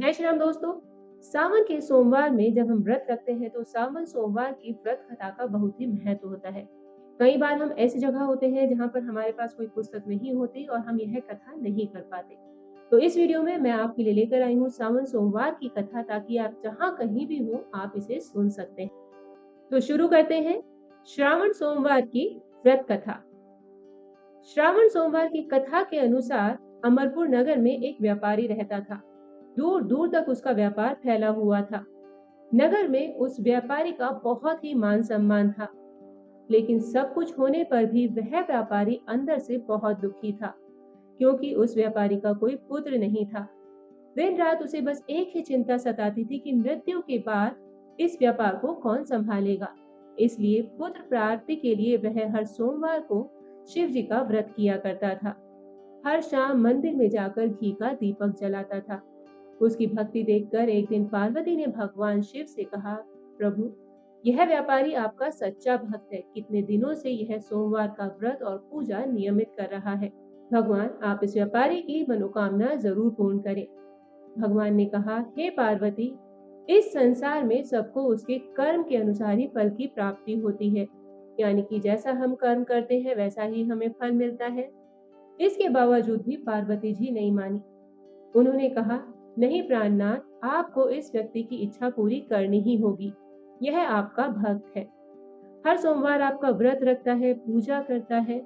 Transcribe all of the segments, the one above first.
जय श्री राम दोस्तों। सावन के सोमवार में जब हम व्रत रखते हैं तो सावन सोमवार की व्रत कथा का बहुत ही महत्व होता है। कई बार हम ऐसी जगह होते हैं जहां पर हमारे पास कोई पुस्तक नहीं होती और हम यह कथा नहीं कर पाते। तो इस वीडियो में मैं आपके लिए लेकर आई हूँ सावन सोमवार की कथा, ताकि आप जहाँ कहीं भी हो आप इसे सुन सकते हैं। तो शुरू करते हैं श्रावण सोमवार की व्रत कथा। श्रावण सोमवार की कथा के अनुसार अमरपुर नगर में एक व्यापारी रहता था। दूर दूर तक उसका व्यापार फैला हुआ था। नगर में उस व्यापारी का बहुत ही मान सम्मान था, लेकिन सब कुछ होने पर भी वह व्यापारी अंदर से बहुत दुखी था, क्योंकि उस व्यापारी का कोई पुत्र नहीं था। दिन रात उसे बस एक ही चिंता सताती थी कि मृत्यु के बाद इस व्यापार को कौन संभालेगा। इसलिए पुत्र प्राप्ति के लिए वह हर सोमवार को शिव जी का व्रत किया करता था। हर शाम मंदिर में जाकर घी का दीपक जलाता था। उसकी भक्ति देखकर एक दिन पार्वती ने भगवान शिव से कहा, प्रभु, यह व्यापारी आपका सच्चा भक्त है। कितने दिनों से यह सोमवार का व्रत और पूजा नियमित कर रहा है। भगवान, आप इस व्यापारी की मनोकामना जरूर पूर्ण करें। भगवान ने कहा, हे पार्वती, इस संसार में सबको उसके कर्म के अनुसार ही फल की प्राप्ति होती है, यानी कि जैसा हम कर्म करते हैं वैसा ही हमें फल मिलता है। इसके बावजूद भी पार्वती जी नहीं मानी। उन्होंने कहा, नहीं प्राणनाथ, आपको इस व्यक्ति की इच्छा पूरी करनी ही होगी। यह आपका भक्त है, हर सोमवार आपका व्रत रखता है, पूजा करता है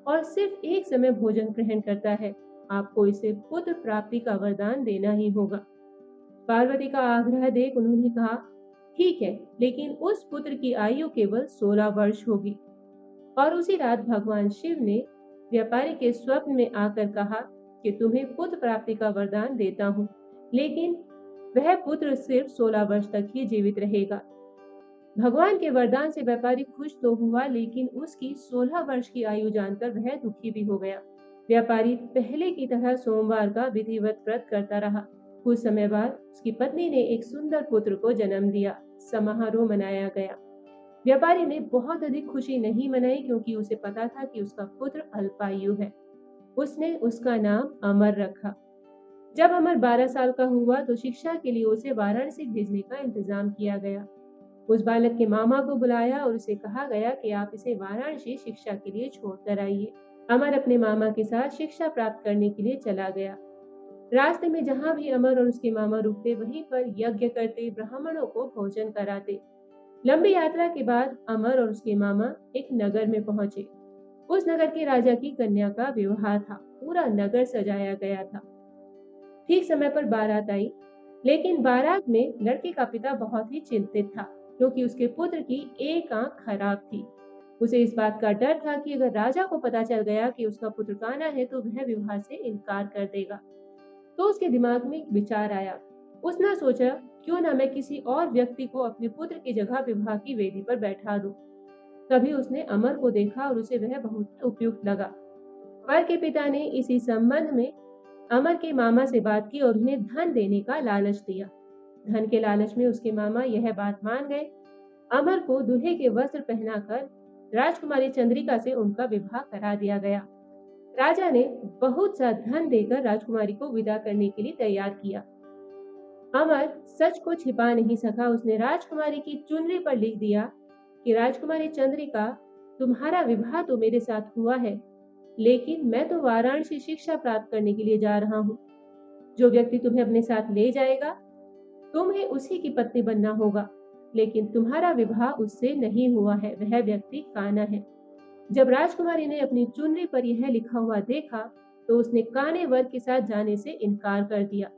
और सिर्फ एक समय भोजन ग्रहण करता है। आपको इसे पुत्र प्राप्ति का वरदान देना ही होगा। पार्वती का आग्रह देख उन्होंने कहा, ठीक है, लेकिन उस पुत्र की आयु केवल 16 वर्ष होगी। और उसी रात भगवान शिव ने व्यापारी के स्वप्न में आकर कहा कि तुम्हें पुत्र प्राप्ति का वरदान देता हूँ, लेकिन वह पुत्र सिर्फ 16 वर्ष तक ही जीवित रहेगा। भगवान के वरदान से व्यापारी खुश तो हुआ, लेकिन उसकी 16 वर्ष की आयु जानकर वह दुखी भी हो गया। व्यापारी पहले की तरह सोमवार का विधिवत व्रत करता रहा। कुछ समय बाद उसकी पत्नी ने एक सुंदर पुत्र को जन्म दिया। समारोह मनाया गया। व्यापारी ने बहुत अधिक खुशी नहीं मनाई, क्योंकि उसे पता था कि उसका पुत्र अल्पायु है। उसने उसका नाम अमर रखा। जब अमर 12 साल का हुआ तो शिक्षा के लिए उसे वाराणसी भेजने का इंतजाम किया गया। उस बालक के मामा को बुलाया और उसे कहा गया कि आप इसे वाराणसी शिक्षा के लिए छोड़कर आइए। अमर अपने मामा के साथ शिक्षा प्राप्त करने के लिए चला गया। रास्ते में जहाँ भी अमर और उसके मामा रुकते, वहीं पर यज्ञ करते, ब्राह्मणों को भोजन कराते। लंबी यात्रा के बाद अमर और उसके मामा एक नगर में पहुंचे। उस नगर के राजा की कन्या का विवाह था। पूरा नगर सजाया गया था। ठीक समय पर बारात आई, लेकिन बारात में लड़के का पिता बहुत ही चिंतित था, क्योंकि उसके पुत्र की एक आंख खराब थी। उसे इस बात का डर था कि अगर राजा को पता चल गया कि उसका पुत्र काना है तो वह विवाह से इनकार कर देगा। तो उसके दिमाग में एक विचार आया। उसने सोचा, क्यों ना मैं किसी और व्यक्ति को अपने पुत्र की जगह विवाह की वेदी पर बैठा दूं। तभी उसने अमर को देखा और उसे वह बहुत उपयुक्त लगा। वर के पिता ने इसी संबंध में अमर के मामा से बात की और उन्हें धन देने का लालच दिया। धन के लालच में उसके मामा यह बात मान गए। अमर को दूल्हे के वस्त्र पहनाकर राजकुमारी चंद्रिका से उनका विवाह करा दिया गया। राजा ने बहुत सा धन देकर राजकुमारी को विदा करने के लिए तैयार किया। अमर सच को छिपा नहीं सका। उसने राजकुमारी की चुनरी पर लिख दिया कि राजकुमारी चंद्रिका, तुम्हारा विवाह तो मेरे साथ हुआ है, लेकिन मैं तो वाराणसी शिक्षा प्राप्त करने के लिए जा रहा हूँ। जो व्यक्ति तुम्हें अपने साथ ले जाएगा, तुम्हें उसी की पत्नी बनना होगा, लेकिन तुम्हारा विवाह उससे नहीं हुआ है। वह व्यक्ति काना है। जब राजकुमारी ने अपनी चुनरी पर यह लिखा हुआ देखा तो उसने काने वर के साथ जाने से इनकार कर दिया।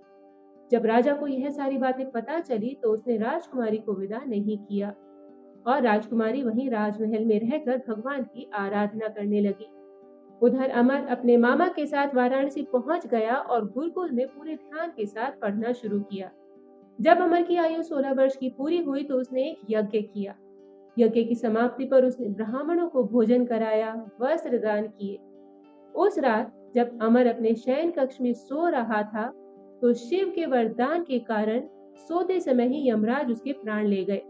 जब राजा को यह सारी बातें पता चली तो उसने राजकुमारी को विदा नहीं किया और राजकुमारी वहीं राजमहल में रहकर भगवान की आराधना करने लगी। उधर अमर अपने मामा के साथ वाराणसी पहुंच गया और गुरुकुल में पूरे ध्यान के साथ पढ़ना शुरू किया। जब अमर की आयु 16 वर्ष की पूरी हुई तो उसने एक यज्ञ किया। यज्ञ की समाप्ति पर उसने ब्राह्मणों को भोजन कराया, वस्त्र दान किए। उस रात जब अमर अपने शयन कक्ष में सो रहा था तो शिव के वरदान के कारण सोते समय ही यमराज उसके प्राण ले गए।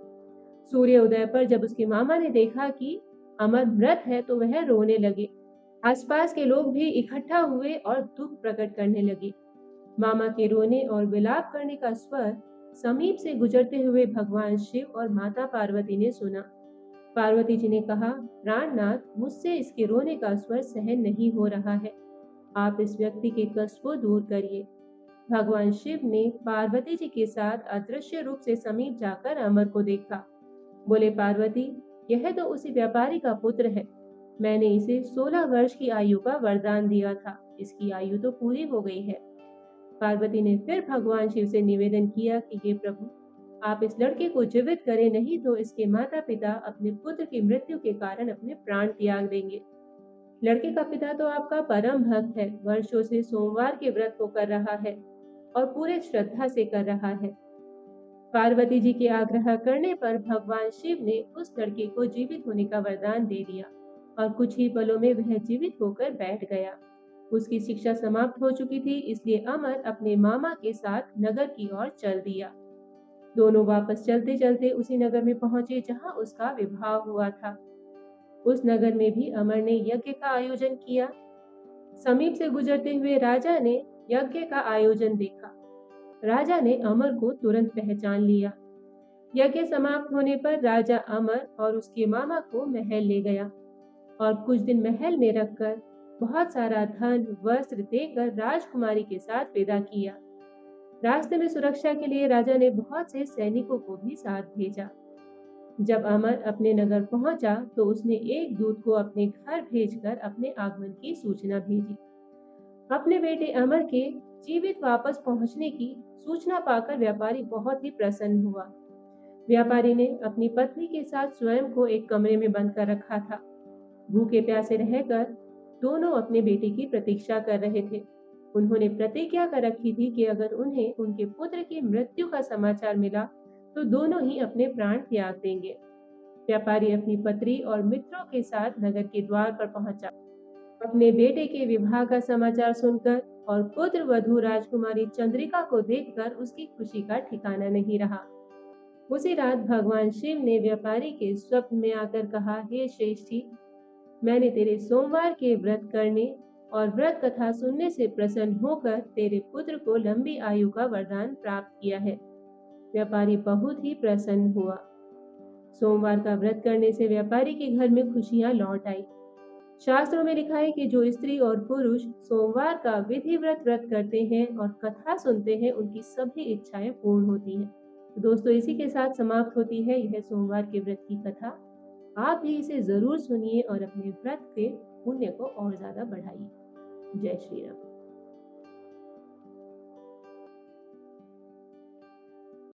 सूर्य उदय पर जब उसके मामा ने देखा कि अमर मृत है तो वह रोने लगे। आसपास के लोग भी इकट्ठा हुए और दुख प्रकट करने लगे। मामा के रोने और विलाप करने का स्वर समीप से गुजरते हुए भगवान शिव और माता पार्वती ने सुना। पार्वती जी ने कहा, प्राणनाथ, मुझसे इसके रोने का स्वर सहन नहीं हो रहा है। आप इस व्यक्ति के कष्ट को दूर करिए। भगवान शिव ने पार्वती जी के साथ अदृश्य रूप से समीप जाकर अमर को देखा। बोले, पार्वती, यह तो उसी व्यापारी का पुत्र है। मैंने इसे 16 वर्ष की आयु का वरदान दिया था। इसकी आयु तो पूरी हो गई है। पार्वती ने फिर भगवान शिव से निवेदन किया कि हे प्रभु, आप इस लड़के को जीवित करें, नहीं तो इसके माता पिता अपने पुत्र की मृत्यु के कारण अपने प्राण त्याग देंगे। लड़के का पिता तो आपका परम भक्त है, वर्षों से सोमवार के व्रत को कर रहा है और पूरे श्रद्धा से कर रहा है। पार्वती जी के आग्रह करने पर भगवान शिव ने उस लड़के को जीवित होने का वरदान दे दिया और कुछ ही पलों में वह जीवित होकर बैठ गया। उसकी शिक्षा समाप्त हो चुकी थी, इसलिए अमर अपने मामा के साथ नगर की ओर चल दिया। दोनों वापस चलते चलते उसी नगर में पहुंचे जहां उसका विवाह हुआ था। उस नगर में भी अमर ने यज्ञ का आयोजन किया। समीप से गुजरते हुए राजा ने यज्ञ का आयोजन देखा। राजा ने अमर को तुरंत पहचान लिया। यज्ञ समाप्त होने पर राजा अमर और उसके मामा को महल ले गया और कुछ दिन महल में रखकर बहुत सारा धन वस्त्र देकर राजकुमारी के साथ विदा किया। रास्ते में सुरक्षा के लिए राजा ने बहुत से सैनिकों को भी साथ भेजा। जब अमर अपने नगर पहुंचा तो उसने एक दूत को अपने घर भेजकर अपने आगमन की सूचना भेजी। अपने बेटे अमर के जीवित वापस पहुंचने की सूचना पाकर व्यापारी बहुत ही प्रसन्न हुआ। व्यापारी ने अपनी पत्नी के साथ स्वयं को एक कमरे में बंद कर रखा था। भूखे प्यासे रहकर दोनों अपने बेटे की प्रतीक्षा कर रहे थे। उन्होंने प्रतिज्ञा कर रखी थी कि अगर उन्हें उनके पुत्र की मृत्यु का समाचार मिला तो दोनों ही अपने प्राण त्याग देंगे। व्यापारी अपनी पत्नी और मित्रों के साथ नगर के द्वार पर पहुंचा। अपने बेटे के विवाह का समाचार सुनकर और पुत्र वधू राजकुमारी चंद्रिका को देखकर उसकी खुशी का ठिकाना नहीं रहा। उसी रात भगवान शिव ने व्यापारी के स्वप्न में आकर कहा, हे श्रेष्ठी, मैंने तेरे सोमवार के व्रत करने और व्रत कथा सुनने से प्रसन्न होकर तेरे पुत्र को लंबी आयु का वरदान प्राप्त किया है। व्यापारी बहुत ही प्रसन्न हुआ। सोमवार का व्रत करने से व्यापारी के घर में खुशियां लौट आई। शास्त्रों में लिखा है कि जो स्त्री और पुरुष सोमवार का विधिव्रत व्रत करते हैं और कथा सुनते हैं, उनकी सभी इच्छाएं पूर्ण होती हैं। तो दोस्तों, इसी के साथ समाप्त होती है यह सोमवार के व्रत की कथा। आप भी इसे जरूर सुनिए और अपने व्रत के पुण्य को और ज्यादा बढ़ाइए। जय श्री राम।